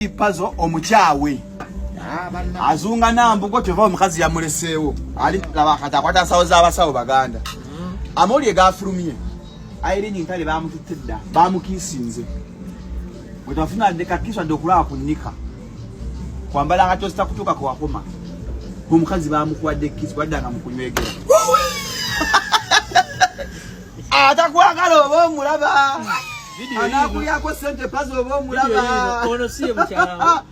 Puzzle omukyawe azunga nambugo teva omukazi yamuleseewo ali labakata kwata sawo z'abasawo baganda amoli egafulumye ayirini ntale bamututedda bamukisinze bwetafuna ndeka kiswa ndokulaba kunika kwambala nga tosta kutuka kwa koma omukazi bamukwadde kiswa wadanga mukunywegera atakwagala oba omulaba anakuliyako sente puzzle oba omulaba ono siye mukyala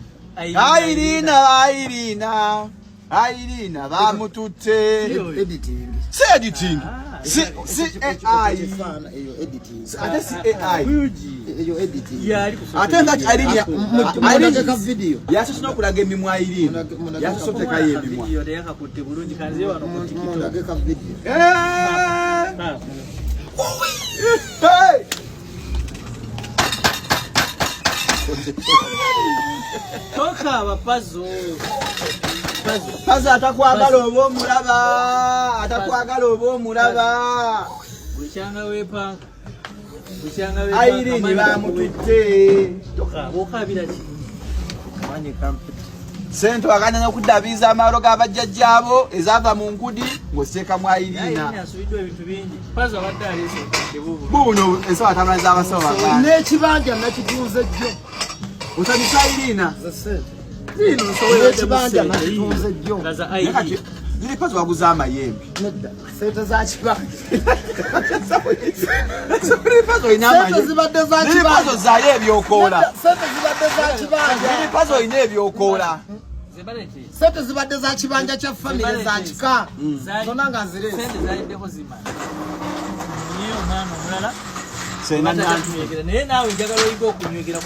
Irina bamututte editing. Si editing. Si AI. Editing. Ate si AI. Eyo editing. Ate ngati Irina Irina video. yasosona okulaga emimwa Irina. Yasosoteka yemimwa. Yo yaka kutte bulungi kanze wano ku TikTok. Mulageka video. Hey! Toka abapazo. Pazo atakwagala oba omulaba. Atakwagala oba omulaba. Buchanga wepa. Irene bamututte. Toka okabira ki? Manye kampe. Sente wagana n'okuddabiza amalo g'abajjajjaabo ezaava mu nkudi ng'osseeka mu Irina. Irina asubiddwa ebintu bingi. Pazo abadde alese ebubu. Buno ensawo atamala z'abasawo baganda. N'ekibanja nakitunze jjo. Osabisa Irina. Zino nsobola N'ekibanja nakitunze jjo. Laza Kati ziri pazo waguza amayembe. Nedda. Sente za kibanja. Ziri pazo ina Sente amayembe. zibadde za Ziri pazo kibanja. zayo ebyokoola. Sente zibadde za kibanja. Ziri pazo ina ebyokoola. Zebaleti. Sente zibadde za kibanja kya family za kika. Zali. Zona nga nzirese. Sente zaliddeko zimala. Niyo mama mulala. Sena Naye naawe njagala oyiga okunywegera